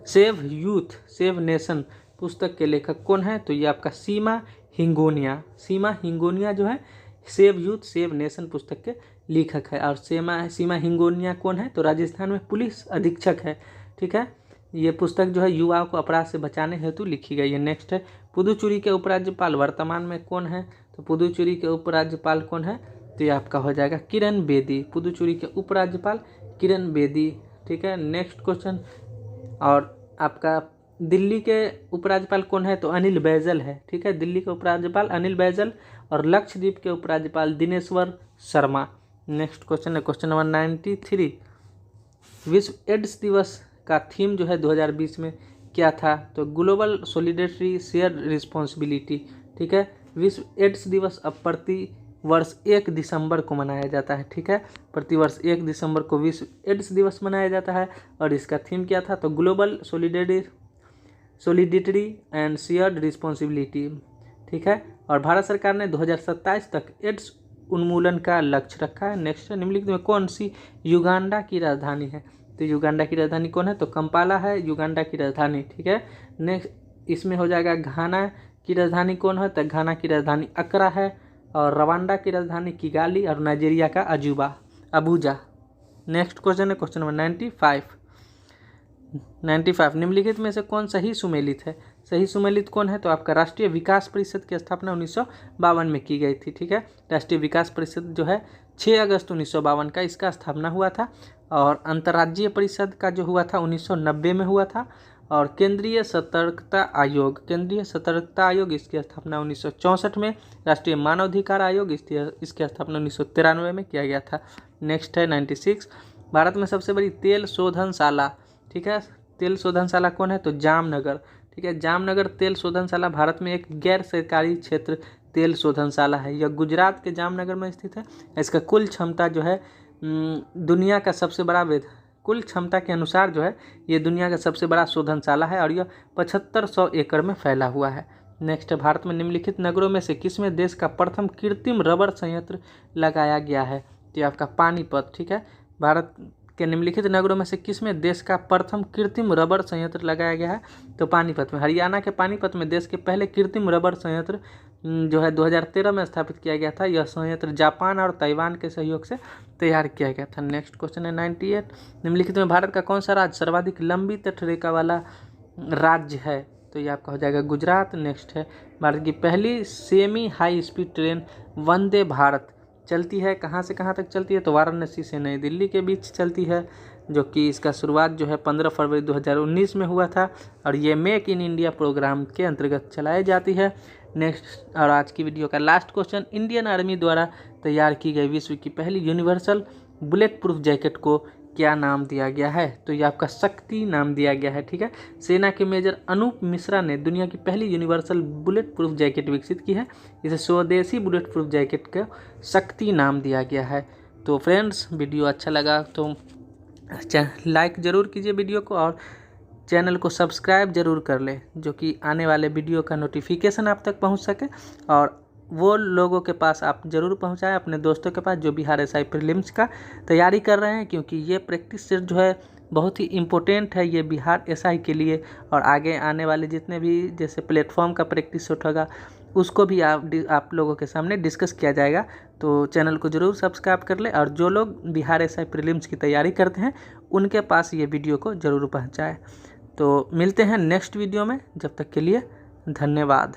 save youth save nation पुस्तक के लेखक कौन है, तो ये आपका सीमा हिंगोनिया। सीमा हिंगोनिया जो है सेव यूथ सेव नेशन पुस्तक के लेखक है और सीमा हिंगोनिया कौन है, तो राजस्थान में पुलिस अधीक्षक है। ठीक है, ये पुस्तक जो है युवाओं को अपराध से बचाने हेतु लिखी गई है। नेक्स्ट है पुदुचेरी के उपराज्यपाल वर्तमान में कौन है, तो पुदुचेरी के उपराज्यपाल कौन है, तो ये आपका हो जाएगा किरण बेदी। पुदुचेरी के उपराज्यपाल किरण बेदी। ठीक है, नेक्स्ट क्वेश्चन, और आपका दिल्ली के उपराज्यपाल कौन है, तो अनिल बैजल है। ठीक है, दिल्ली के उपराज्यपाल अनिल बैजल और लक्षद्वीप के उपराज्यपाल दिनेश्वर शर्मा। नेक्स्ट क्वेश्चन है क्वेश्चन नंबर 93, विश्व एड्स दिवस का थीम जो है 2020 में क्या था, तो ग्लोबल सॉलिडेरिटी शेयर रिस्पॉन्सिबिलिटी। ठीक है, विश्व एड्स दिवस अब प्रति वर्ष 1 दिसंबर को मनाया जाता है। ठीक है, प्रतिवर्ष 1 दिसंबर को विश्व एड्स दिवस मनाया जाता है और इसका थीम क्या था, तो global solidarity and shared responsibility. ठीक है, और भारत सरकार ने 2027 तक एड्स उन्मूलन का लक्ष्य रखा है। नेक्स्ट, निम्नलिखित में कौन सी युगांडा की राजधानी है, तो युगांडा की राजधानी कौन है, तो कंपाला है युगांडा की राजधानी। ठीक है, नेक्स्ट इसमें हो जाएगा घाना की राजधानी कौन है, तो घाना की राजधानी अकरा है और रवांडा की राजधानी किगाली और नाइजीरिया का अबूजा। नेक्स्ट क्वेश्चन है क्वेश्चन नंबर 95, निम्नलिखित में से कौन सही सुमेलित है। सही सुमेलित कौन है, तो आपका राष्ट्रीय विकास परिषद की स्थापना 1952 में की गई थी। ठीक है, राष्ट्रीय विकास परिषद जो है 6 अगस्त 1952 का इसका स्थापना हुआ था और अंतर्राज्यीय परिषद का जो हुआ था 1990 में हुआ था और केंद्रीय सतर्कता आयोग इसकी स्थापना 1964 में, राष्ट्रीय मानवाधिकार आयोग इसकी स्थापना 1993 में किया गया था। नेक्स्ट है 96, भारत में सबसे बड़ी तेल शोधनशाला। ठीक है, तेल शोधनशाला कौन है, तो जामनगर। ठीक है, जामनगर तेल शोधनशाला भारत में एक गैर सरकारी क्षेत्र तेल शोधनशाला है। यह गुजरात के जामनगर में स्थित है। इसका कुल क्षमता जो है दुनिया का सबसे बड़ा कुल क्षमता के अनुसार जो है ये दुनिया का सबसे बड़ा शोधनशाला है और यह 7500 एकड़ में फैला हुआ है। नेक्स्ट, भारत में निम्नलिखित नगरों में से किसमें देश का प्रथम कृत्रिम रबर संयंत्र लगाया गया है, तो आपका पानीपत। ठीक है, भारत के निम्नलिखित नगरों में से किसमें देश का प्रथम कृत्रिम रबर संयंत्र लगाया गया है, तो पानीपत में। हरियाणा के पानीपत में देश के पहले कृत्रिम रबर संयंत्र जो है 2013 में स्थापित किया गया था। यह संयंत्र जापान और ताइवान के सहयोग से तैयार किया गया था। नेक्स्ट क्वेश्चन है 98, निम्नलिखित में भारत का कौन सा राज्य सर्वाधिक लंबी तटरेखा वाला राज्य है, तो ये आपका हो जाएगा गुजरात। नेक्स्ट है भारत की पहली semi high speed train Vande Bharat चलती है कहाँ से कहाँ तक चलती है, तो वाराणसी से नई दिल्ली के बीच चलती है, जो कि इसका शुरुआत जो है 15 फरवरी 2019 में हुआ था और ये मेक इन इंडिया प्रोग्राम के अंतर्गत चलाई जाती है। नेक्स्ट, और आज की वीडियो का लास्ट क्वेश्चन, इंडियन आर्मी द्वारा तैयार की गई विश्व की पहली यूनिवर्सल बुलेट प्रूफ जैकेट को क्या नाम दिया गया है, तो ये आपका शक्ति नाम दिया गया है। ठीक है, सेना के मेजर अनूप मिश्रा ने दुनिया की पहली यूनिवर्सल बुलेट प्रूफ जैकेट विकसित की है। इसे स्वदेशी बुलेट प्रूफ जैकेट का शक्ति नाम दिया गया है। तो फ्रेंड्स, वीडियो अच्छा लगा तो लाइक ज़रूर कीजिए वीडियो को और चैनल को सब्सक्राइब जरूर कर ले, जो कि आने वाले वीडियो का नोटिफिकेशन आप तक पहुंच सके और वो लोगों के पास आप ज़रूर पहुंचाएं, अपने दोस्तों के पास जो बिहार एसआई प्रीलिम्स का तैयारी कर रहे हैं, क्योंकि ये प्रैक्टिस सेट जो है बहुत ही इम्पोर्टेंट है ये बिहार एसआई के लिए और आगे आने वाले जितने भी जैसे प्लेटफॉर्म का प्रैक्टिस सेट होगा उसको भी आप लोगों के सामने डिस्कस किया जाएगा। तो चैनल को ज़रूर सब्सक्राइब कर ले और जो लोग बिहार एसआई प्रीलिम्स की तैयारी करते हैं उनके पास ये वीडियो को ज़रूर पहुँचाएँ। तो मिलते हैं नेक्स्ट वीडियो में, जब तक के लिए धन्यवाद।